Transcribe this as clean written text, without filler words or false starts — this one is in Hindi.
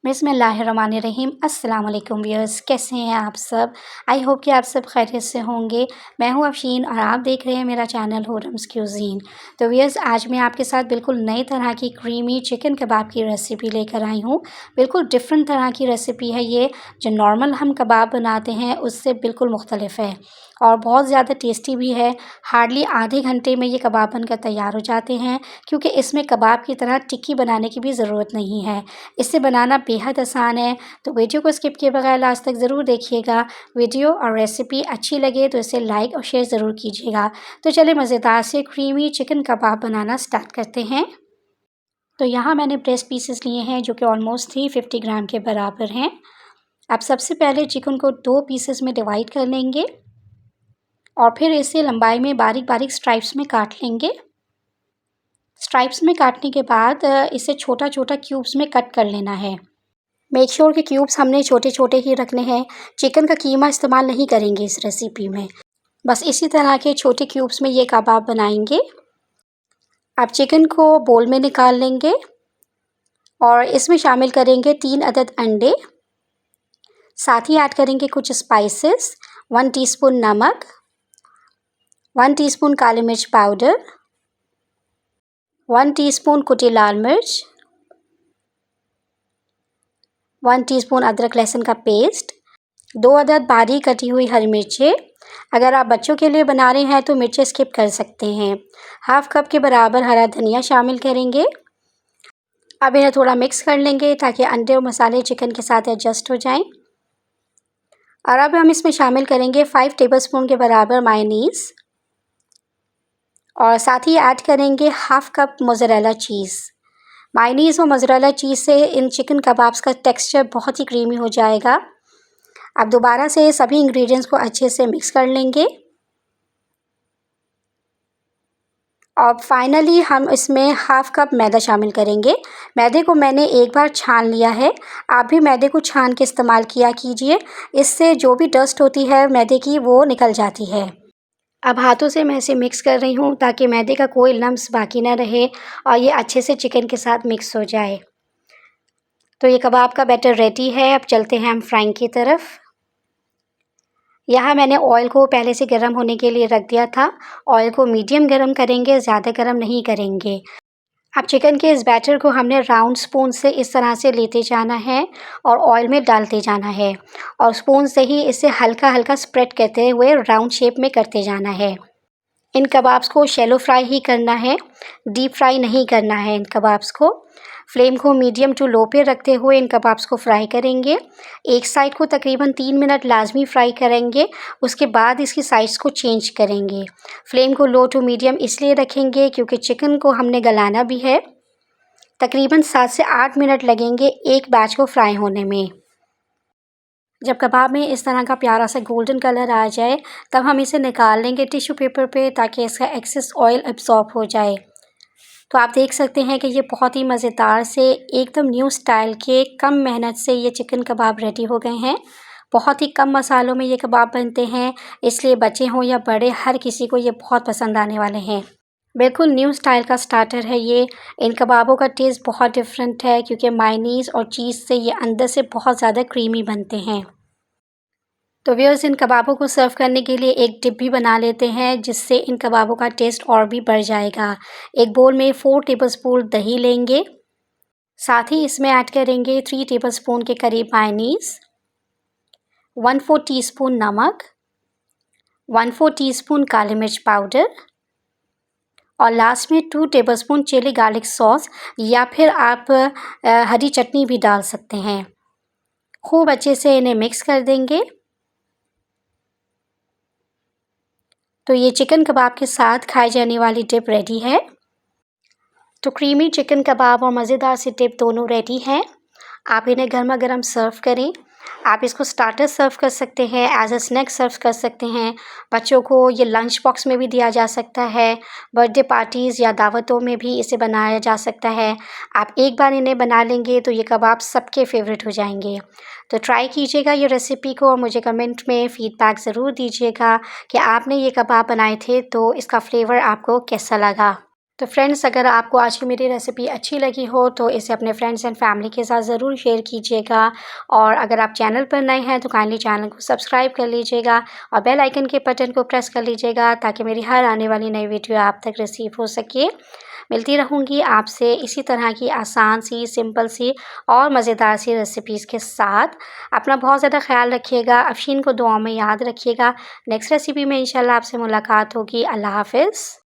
बिस्मिल्लाहिर्रहमानिर्रहीम। अस्सलाम वालेकुम व्यूअर्स, कैसे हैं आप सब। आई होप कि आप सब खैरियत से होंगे। मैं हूं अफशीन और आप देख रहे हैं मेरा चैनल हुरम्स क्यूज़ीन। तो व्यूअर्स, आज मैं आपके साथ बिल्कुल नई तरह की क्रीमी चिकन कबाब की रेसिपी लेकर आई हूं। बिल्कुल डिफरेंट तरह की रेसिपी है ये, जो नॉर्मल हम कबाब बनाते हैं उससे बिल्कुल मुख्तलिफ है और बहुत ज़्यादा टेस्टी भी है। हार्डली आधे घंटे में ये कबाब बनकर तैयार हो जाते हैं, क्योंकि इसमें कबाब की तरह टिक्की बनाने की भी ज़रूरत नहीं है। इसे बनाना बेहद आसान है, तो वीडियो को स्किप किए बगैर लास्ट तक ज़रूर देखिएगा। वीडियो और रेसिपी अच्छी लगे तो इसे लाइक और शेयर ज़रूर कीजिएगा। तो चलिए मज़ेदार से क्रीमी चिकन कबाब बनाना स्टार्ट करते हैं। तो यहाँ मैंने ब्रेस्ट पीसेस लिए हैं जो कि ऑलमोस्ट 350 ग्राम के बराबर हैं। अब सबसे पहले चिकन को 2 पीसेस में डिवाइड कर लेंगे और फिर इसे लंबाई में बारीक बारीक स्ट्राइप्स में काट लेंगे। स्ट्राइप्स में काटने के बाद इसे छोटा छोटा क्यूब्स में कट कर लेना है। मेक श्योर कि क्यूब्स हमने छोटे छोटे ही रखने हैं। चिकन का कीमा इस्तेमाल नहीं करेंगे इस रेसिपी में, बस इसी तरह के छोटे क्यूब्स में ये कबाब बनाएंगे। अब चिकन को बोल में निकाल लेंगे और इसमें शामिल करेंगे 3 अदद अंडे। साथ ही ऐड करेंगे कुछ स्पाइसेस, 1 टीस्पून नमक, 1 टीस्पून काली मिर्च पाउडर, 1 टीस्पून कुटी लाल मिर्च, 1 टीस्पून अदरक लहसुन का पेस्ट, 2 अदद बारीक कटी हुई हरी मिर्चें। अगर आप बच्चों के लिए बना रहे हैं तो मिर्चें स्किप कर सकते हैं। हाफ कप के बराबर हरा धनिया शामिल करेंगे। अब इन्हें थोड़ा मिक्स कर लेंगे ताकि अंडे और मसाले चिकन के साथ एडजस्ट हो जाएं। और अब हम इसमें शामिल करेंगे 5 टेबलस्पून के बराबर मायोनीज़ और साथ ही ऐड करेंगे half cup mozzarella cheese. Mayonnaise और मोज़रेला चीज़ से इन चिकन कबाब्स का टेक्सचर बहुत ही क्रीमी हो जाएगा। अब दोबारा से सभी इंग्रेडिएंट्स को अच्छे से मिक्स कर लेंगे और फाइनली हम इसमें हाफ कप मैदा शामिल करेंगे। मैदे को मैंने एक बार छान लिया है, आप भी मैदे को छान के इस्तेमाल किया कीजिए। इससे जो भी डस्ट होती है मैदे की वो निकल जाती है। अब हाथों से मैं इसे मिक्स कर रही हूँ ताकि मैदे का कोई लम्स बाकी ना रहे और ये अच्छे से चिकन के साथ मिक्स हो जाए। तो ये कबाब का बैटर रेडी है। अब चलते हैं हम फ्राइंग की तरफ। यहाँ मैंने ऑयल को पहले से गर्म होने के लिए रख दिया था। ऑयल को मीडियम गर्म करेंगे, ज़्यादा गर्म नहीं करेंगे। अब चिकन के इस बैटर को हमने राउंड स्पून से इस तरह से लेते जाना है और ऑयल में डालते जाना है और स्पून से ही इसे हल्का हल्का स्प्रेड करते हुए राउंड शेप में करते जाना है। इन कबाब्स को शैलो फ्राई ही करना है, डीप फ्राई नहीं करना है इन कबाब्स को। फ्लेम को मीडियम टू लो पे रखते हुए इन कबाब्स को फ्राई करेंगे। एक साइड को तकरीबन 3 मिनट लाजमी फ्राई करेंगे, उसके बाद इसकी साइड्स को चेंज करेंगे। फ्लेम को लो टू मीडियम इसलिए रखेंगे क्योंकि चिकन को हमने गलाना भी है। तकरीबन 7 से 8 मिनट लगेंगे एक बैच को फ्राई होने में। जब कबाब में इस तरह का प्यारा सा गोल्डन कलर आ जाए तब हम इसे निकाल लेंगे टिश्यू पेपर पे ताकि इसका एक्सेस ऑयल एब्जॉर्ब हो जाए। तो आप देख सकते हैं कि ये बहुत ही मज़ेदार से एकदम न्यू स्टाइल के कम मेहनत से ये चिकन कबाब रेडी हो गए हैं। बहुत ही कम मसालों में ये कबाब बनते हैं, इसलिए बच्चे हों या बड़े हर किसी को ये बहुत पसंद आने वाले हैं। बिल्कुल न्यू स्टाइल का स्टार्टर है ये। इन कबाबों का टेस्ट बहुत डिफरेंट है क्योंकि मायोनीज़ और चीज़ से ये अंदर से बहुत ज़्यादा क्रीमी बनते हैं। तो व्यूअर्स, इन कबाबों को सर्व करने के लिए एक डिप भी बना लेते हैं जिससे इन कबाबों का टेस्ट और भी बढ़ जाएगा। एक बोल में 4 टेबलस्पून दही लेंगे, साथ ही इसमें ऐड करेंगे 3 टेबलस्पून के करीब मायोनीज़, 1/4 टीस्पून नमक, 1/4 टीस्पून काली मिर्च पाउडर और लास्ट में 2 टेबलस्पून चिली गार्लिक सॉस या फिर आप हरी चटनी भी डाल सकते हैं। खूब अच्छे से इन्हें मिक्स कर देंगे। तो ये चिकन कबाब के साथ खाई जाने वाली डिप रेडी है। तो क्रीमी चिकन कबाब और मज़ेदार सी डिप दोनों रेडी हैं। आप इन्हें गर्मा गर्म सर्व करें। आप इसको स्टार्टर सर्व कर सकते हैं, एज अ स्नैक सर्व कर सकते हैं। बच्चों को ये लंच बॉक्स में भी दिया जा सकता है। बर्थडे पार्टीज़ या दावतों में भी इसे बनाया जा सकता है। आप एक बार इन्हें बना लेंगे तो ये कबाब सबके फेवरेट हो जाएंगे। तो ट्राई कीजिएगा ये रेसिपी को और मुझे कमेंट में फ़ीडबैक ज़रूर दीजिएगा कि आपने ये कबाब बनाए थे तो इसका फ्लेवर आपको कैसा लगा। तो फ्रेंड्स, अगर आपको आज की मेरी रेसिपी अच्छी लगी हो तो इसे अपने फ्रेंड्स एंड फैमिली के साथ ज़रूर शेयर कीजिएगा। और अगर आप चैनल पर नए हैं तो काइंडली चैनल को सब्सक्राइब कर लीजिएगा और बेल आइकन के बटन को प्रेस कर लीजिएगा ताकि मेरी हर आने वाली नई वीडियो आप तक रिसीव हो सके। मिलती रहूँगी आपसे इसी तरह की आसान सी, सिंपल सी और मज़ेदार सी रेसिपीज़ के साथ। अपना बहुत ज़्यादा ख़्याल रखिएगा। अफ़शीन को दुआओं में याद रखिएगा। नेक्स्ट रेसिपी में इंशाल्लाह आपसे मुलाकात होगी। अल्लाह हाफ़िज़।